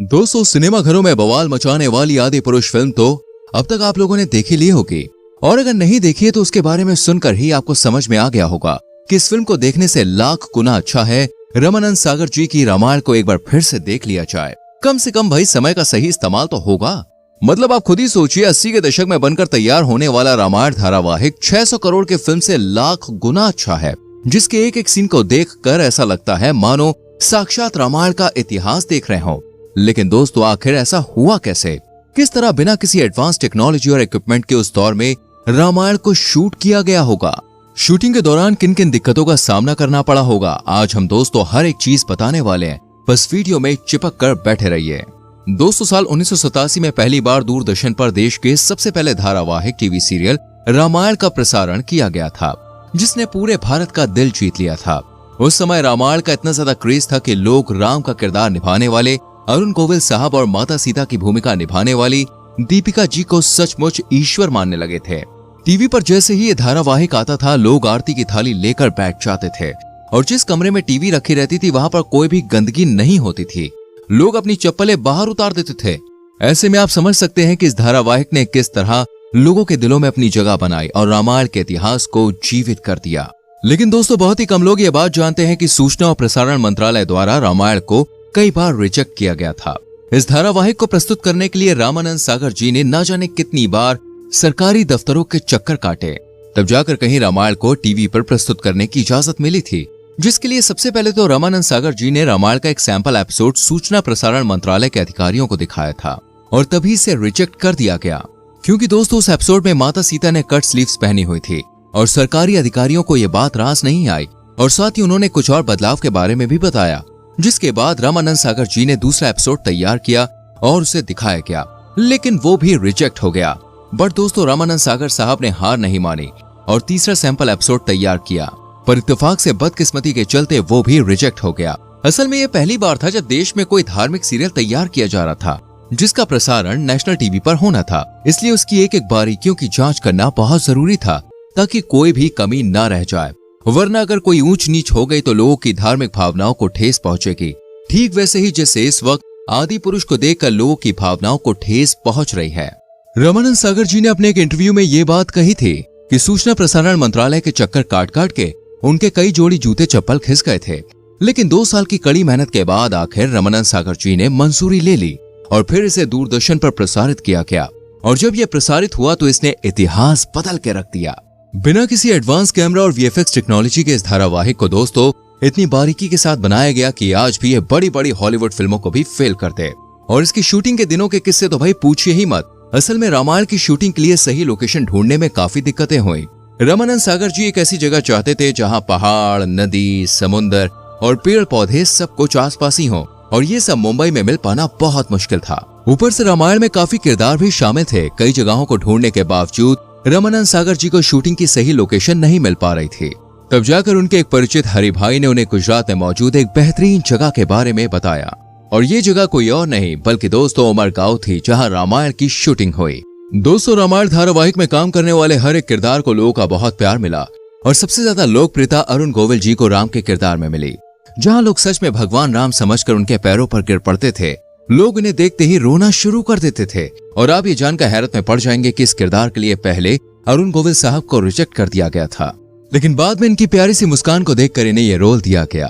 दोस्तों, सिनेमा घरों में बवाल मचाने वाली आदि पुरुष फिल्म तो अब तक आप लोगों ने देख ही ली होगी, और अगर नहीं देखी है तो उसके बारे में सुनकर ही आपको समझ में आ गया होगा कि इस फिल्म को देखने से लाख गुना अच्छा है रामानंद सागर जी की रामायण को एक बार फिर से देख लिया जाए। कम से कम भाई समय का सही इस्तेमाल तो होगा। मतलब आप खुद ही सोचिए, 80 के दशक में बनकर तैयार होने वाला रामायण धारावाहिक 600 करोड़ के फिल्म से लाख गुना अच्छा है, जिसके एक एक सीन को देख कर ऐसा लगता है मानो साक्षात रामायण का इतिहास देख रहे हो। लेकिन दोस्तों, आखिर ऐसा हुआ कैसे? किस तरह बिना किसी एडवांस टेक्नोलॉजी और इक्विपमेंट के उस दौर में रामायण को शूट किया गया होगा? शूटिंग के दौरान किन किन दिक्कतों का सामना करना पड़ा होगा, आज हम दोस्तों हर एक चीज बताने वाले हैं। बस वीडियो में चिपक कर बैठे रहिए। दोस्तों, साल 1987 में पहली बार दूरदर्शन पर देश के सबसे पहले धारावाहिक टीवी सीरियल रामायण का प्रसारण किया गया था, जिसने पूरे भारत का दिल जीत लिया था। उस समय रामायण का इतना ज्यादा क्रेज था कि लोग राम का किरदार निभाने वाले अरुण गोविल साहब और माता सीता की भूमिका निभाने वाली दीपिका जी को सचमुच ईश्वर मानने लगे थे। टीवी पर जैसे ही ये धारावाहिक आता था, लोग आरती की थाली लेकर बैठ जाते थे, और जिस कमरे में टीवी रखी रहती थी वहां पर कोई भी गंदगी नहीं होती थी। लोग अपनी चप्पलें बाहर उतार देते थे। ऐसे में आप समझ सकते हैं कि इस धारावाहिक ने किस तरह लोगों के दिलों में अपनी जगह बनाई और रामायण के इतिहास को जीवित कर दिया। लेकिन दोस्तों, बहुत ही कम लोग ये बात जानते हैं कि सूचना और प्रसारण मंत्रालय द्वारा रामायण को कई बार रिजेक्ट किया गया था। इस धारावाहिक को प्रस्तुत करने के लिए रामानंद सागर जी ने न जाने कितनी बार सरकारी दफ्तरों के चक्कर काटे, तब जाकर कहीं रामायण को टीवी पर प्रस्तुत करने की इजाजत मिली थी। जिसके लिए सबसे पहले तो रामानंद सागर जी ने रामायण का एक सैंपल एपिसोड सूचना प्रसारण मंत्रालय के अधिकारियों को दिखाया था, और तभी से रिजेक्ट कर दिया गया। क्योंकि दोस्तों, उस एपिसोड में माता सीता ने कट स्लीव्स पहनी हुई थी, और सरकारी अधिकारियों को यह बात रास नहीं आई, और साथ ही उन्होंने कुछ और बदलाव के बारे में भी बताया। जिसके बाद रामानंद सागर जी ने दूसरा एपिसोड तैयार किया और उसे दिखाया गया, लेकिन वो भी रिजेक्ट हो गया। बट दोस्तों, रामानंद सागर साहब ने हार नहीं मानी और तीसरा सैंपल एपिसोड तैयार किया, पर इत्तेफाक से बदकिस्मती के चलते वो भी रिजेक्ट हो गया। असल में ये पहली बार था जब देश में कोई धार्मिक सीरियल तैयार किया जा रहा था, जिसका प्रसारण नेशनल टीवी पर होना था। इसलिए उसकी एक एक बारीकियों की जांच करना बहुत जरूरी था, ताकि कोई भी कमी न रह जाए, वरना अगर कोई ऊंच नीच हो गई तो लोगों की धार्मिक भावनाओं को ठेस पहुंचेगी। ठीक वैसे ही जैसे इस वक्त आदि पुरुष को देखकर लोगों की भावनाओं को ठेस पहुंच रही है। रामानंद सागर जी ने अपने एक इंटरव्यू में ये बात कही थी कि सूचना प्रसारण मंत्रालय के चक्कर काट काट के उनके कई जोड़ी जूते चप्पल खिस गए थे। लेकिन 2 साल की कड़ी मेहनत के बाद आखिर रामानंद सागर जी ने मंजूरी ले ली और फिर इसे दूरदर्शन पर प्रसारित किया गया। और जब यह प्रसारित हुआ तो इसने इतिहास बदल के रख दिया। बिना किसी एडवांस कैमरा और वीएफएक्स टेक्नोलॉजी के इस धारावाहिक को दोस्तों इतनी बारीकी के साथ बनाया गया कि आज भी ये बड़ी बड़ी हॉलीवुड फिल्मों को भी फेल करते। और इसकी शूटिंग के दिनों के किस्से तो भाई पूछिए ही मत। असल में रामायण की शूटिंग के लिए सही लोकेशन ढूंढने में काफी दिक्कतें हुई। रामानंद सागर जी एक ऐसी जगह चाहते थे जहां पहाड़, नदी, समुंदर और पेड़ पौधे सब कुछ आसपास ही हो, और ये सब मुंबई में मिल पाना बहुत मुश्किल था। ऊपर से रामायण में काफी किरदार भी शामिल थे। कई जगहों को ढूंढने के बावजूद रामानंद सागर जी को शूटिंग की सही लोकेशन नहीं मिल पा रही थी। तब जाकर उनके एक परिचित हरि भाई ने उन्हें गुजरात में मौजूद एक बेहतरीन जगह के बारे में बताया, और ये जगह कोई और नहीं बल्कि दोस्तों उमरगांव थी, जहां रामायण की शूटिंग हुई। दोस्तों, रामायण धारावाहिक में काम करने वाले हर एक किरदार को लोगों का बहुत प्यार मिला, और सबसे ज्यादा लोकप्रियता अरुण गोविल जी को राम के किरदार में मिली, जहां लोग सच में भगवान राम समझकर उनके पैरों पर गिर पड़ते थे। लोग इन्हें देखते ही रोना शुरू कर देते थे, और आप ये जानकर हैरत में पड़ जाएंगे कि इस किरदार के लिए पहले अरुण गोविल साहब को रिजेक्ट कर दिया गया था, लेकिन बाद में इनकी प्यारी सी मुस्कान को देखकर इन्हें ये रोल दिया गया,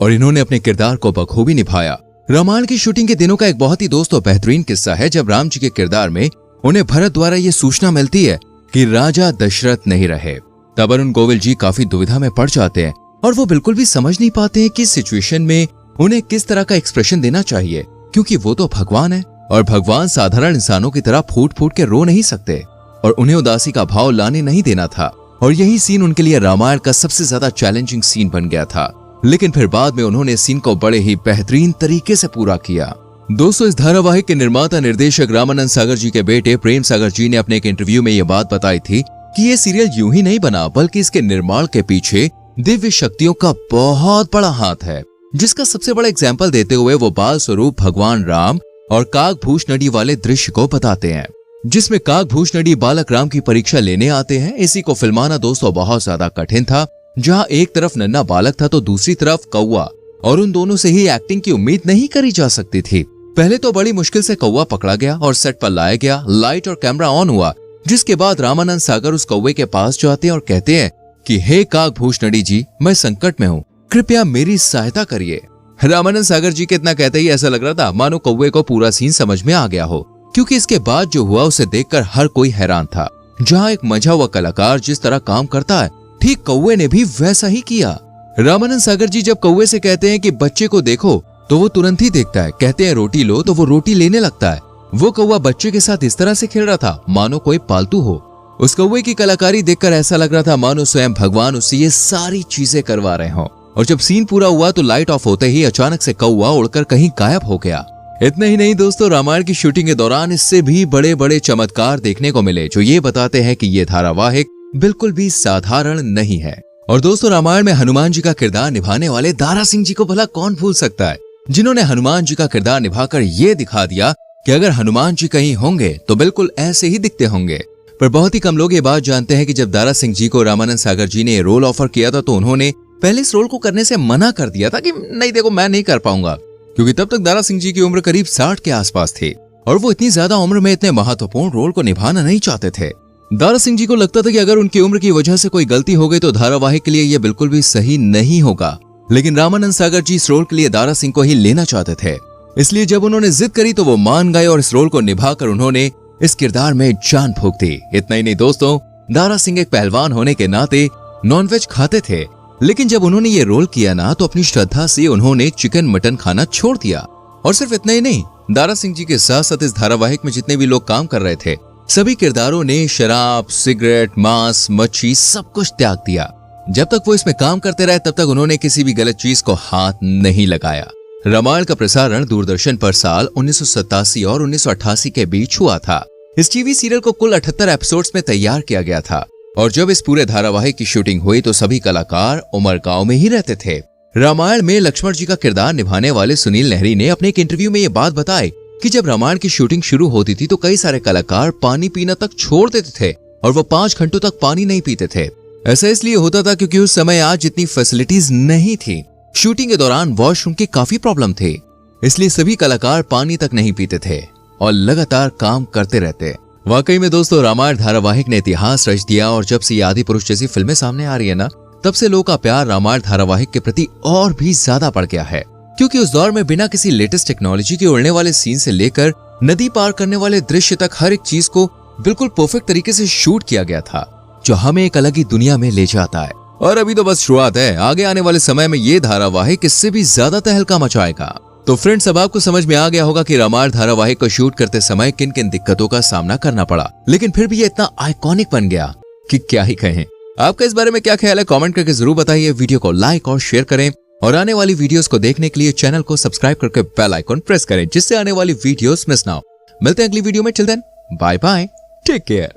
और इन्होंने अपने किरदार को बखूबी निभाया। रामायण की शूटिंग के दिनों का एक बहुत ही दोस्तों बेहतरीन किस्सा है, जब राम जी के किरदार में उन्हें भरत द्वारा ये सूचना मिलती है कि राजा दशरथ नहीं रहे। तब अरुण गोविल जी काफी दुविधा में पड़ जाते हैं, और वो बिल्कुल भी समझ नहीं पाते हैं कि इस सिचुएशन में उन्हें किस तरह का एक्सप्रेशन देना चाहिए, क्योंकि वो तो भगवान है, और भगवान साधारण इंसानों की तरह फूट फूट के रो नहीं सकते, और उन्हें उदासी का भाव लाने नहीं देना था। और यही सीन उनके लिए रामायण का सबसे ज्यादा चैलेंजिंग सीन बन गया था। लेकिन फिर बाद में उन्होंने इस सीन को बड़े ही बेहतरीन तरीके से पूरा किया। दोस्तों, इस धारावाहिक के निर्माता निर्देशक रामानंद सागर जी के बेटे प्रेम सागर जी ने अपने एक इंटरव्यू में यह बात बताई थी कि ये सीरियल यूं ही नहीं बना, बल्कि इसके निर्माण के पीछे दिव्य शक्तियों का बहुत बड़ा हाथ है, जिसका सबसे बड़ा एग्जाम्पल देते हुए वो बाल स्वरूप भगवान राम और काकभूष नदी वाले दृश्य को बताते हैं, जिसमें काकभूष नदी बालक राम की परीक्षा लेने आते हैं। इसी को फिल्माना दोस्तों बहुत ज्यादा कठिन था, जहां एक तरफ नन्हा बालक था तो दूसरी तरफ कौवा, और उन दोनों से ही एक्टिंग की उम्मीद नहीं करी जा सकती थी। पहले तो बड़ी मुश्किल से कौवा पकड़ा गया और सेट पर लाया गया, लाइट और कैमरा ऑन हुआ, जिसके बाद रामानंद सागर उस कौवे के पास जाते हैं और कहते हैं कि हे काकभूषणी जी, मैं संकट में हूँ, कृपया मेरी सहायता करिए। रामानंद सागर जी के इतना कहते ही ऐसा लग रहा था मानो कौवे को पूरा सीन समझ में आ गया हो, क्योंकि इसके बाद जो हुआ उसे देखकर हर कोई हैरान था। जहाँ एक मंझा हुआ कलाकार जिस तरह काम करता है, ठीक कौवे ने भी वैसा ही किया। रामानंद सागर जी जब कौवे से कहते हैं कि बच्चे को देखो, तो वो तुरंत ही देखता है। कहते हैं रोटी लो, तो वो रोटी लेने लगता है। वो कौवा बच्चे के साथ इस तरह से खेल रहा था मानो कोई पालतू हो। उस कौवे की कलाकारी देखकर ऐसा लग रहा था मानो स्वयं भगवान उससे ये सारी चीजें करवा रहे हों। और जब सीन पूरा हुआ तो लाइट ऑफ होते ही अचानक से कौवा उड़कर कहीं गायब हो गया। इतना ही नहीं दोस्तों, रामायण की शूटिंग के दौरान इससे भी बड़े बड़े चमत्कार देखने को मिले, जो ये बताते हैं कि ये धारावाहिक बिल्कुल भी साधारण नहीं है। और दोस्तों, रामायण में हनुमान जी का किरदार निभाने वाले दारा सिंह जी को भला कौन भूल सकता है, जिन्होंने हनुमान जी का किरदार निभाकर ये दिखा दिया कि अगर हनुमान जी कहीं होंगे तो बिल्कुल ऐसे ही दिखते होंगे। पर बहुत ही कम लोग ये बात जानते हैं कि जब दारा सिंह जी को रामानंद सागर जी ने रोल ऑफर किया था, तो उन्होंने पहले इस रोल को करने से मना कर दिया था कि नहीं देखो, मैं नहीं कर पाऊंगा, क्योंकि तब तक दारा सिंह जी की उम्र करीब 60 के आसपास थी और वो इतनी ज्यादा उम्र में इतने महत्वपूर्ण रोल को निभाना नहीं चाहते थे। दारा सिंह जी को लगता था कि अगर उनकी उम्र की वजह से कोई गलती हो गई तो धारावाहिक के लिए यह बिल्कुल भी सही नहीं होगा। लेकिन रामानंद सागर जी इस रोल के लिए दारा सिंह को ही लेना चाहते थे, इसलिए जब उन्होंने जिद करी तो वो मान गए और इस रोल को निभाकर उन्होंने इस किरदार में जान फूंक दी। इतना ही नहीं दोस्तों, दारा सिंह एक पहलवान होने के नाते नॉनवेज खाते थे, लेकिन जब उन्होंने ये रोल किया ना तो अपनी श्रद्धा से उन्होंने चिकन मटन खाना छोड़ दिया। और सिर्फ इतना ही नहीं, दारा सिंह जी के साथ साथ इस धारावाहिक में जितने भी लोग काम कर रहे थे, सभी किरदारों ने शराब, सिगरेट, मांस, मच्छी सब कुछ त्याग दिया। जब तक वो इसमें काम करते रहे तब तक उन्होंने किसी भी गलत चीज को हाथ नहीं लगाया। रामायण का प्रसारण दूरदर्शन पर साल 1987 और 1988 के बीच हुआ था। इस टीवी सीरियल को कुल 78 एपिसोड्स में तैयार किया गया था और जब इस पूरे धारावाहिक की शूटिंग हुई तो सभी कलाकार उमरगांव में ही रहते थे। रामायण में लक्ष्मण जी का किरदार निभाने वाले सुनील नहरी ने अपने एक इंटरव्यू में ये बात बताई कि जब रामायण की शूटिंग शुरू होती थी तो कई सारे कलाकार पानी पीना तक छोड़ देते थे और वो 5 घंटों तक पानी नहीं पीते थे। ऐसा इसलिए होता था क्योंकि उस समय आज जितनी फैसिलिटीज नहीं थी। शूटिंग के दौरान वॉशरूम की काफी प्रॉब्लम थी, इसलिए सभी कलाकार पानी तक नहीं पीते थे और लगातार काम करते रहते। वाकई में दोस्तों, रामायण धारावाहिक ने इतिहास रच दिया और जब से आदि पुरुष जैसी फिल्में सामने आ रही है ना, तब से लोगों का प्यार रामायण धारावाहिक के प्रति और भी ज्यादा बढ़ गया है। क्योंकि उस दौर में बिना किसी लेटेस्ट टेक्नोलॉजी के उड़ने वाले सीन से लेकर नदी पार करने वाले दृश्य तक हर एक चीज को बिल्कुल परफेक्ट तरीके से शूट किया गया था, जो हमें एक अलग ही दुनिया में ले जाता है। और अभी तो बस शुरुआत है, आगे आने वाले समय में ये धारावाहिक इससे भी ज्यादा तहलका मचाएगा। तो फ्रेंड्स, अब आपको समझ में आ गया होगा कि रामायण धारावाहिक को शूट करते समय किन किन दिक्कतों का सामना करना पड़ा, लेकिन फिर भी ये इतना आइकॉनिक बन गया कि क्या ही कहें। आपका इस बारे में क्या ख्याल है, कमेंट करके जरूर बताइए। वीडियो को लाइक और शेयर करें और आने वाली वीडियोस को देखने के लिए चैनल को सब्सक्राइब करके बेल आइकन प्रेस करें, जिससे आने वाली वीडियोस मिस ना हो। मिलते हैं अगली वीडियो में। Till then, bye bye, take care.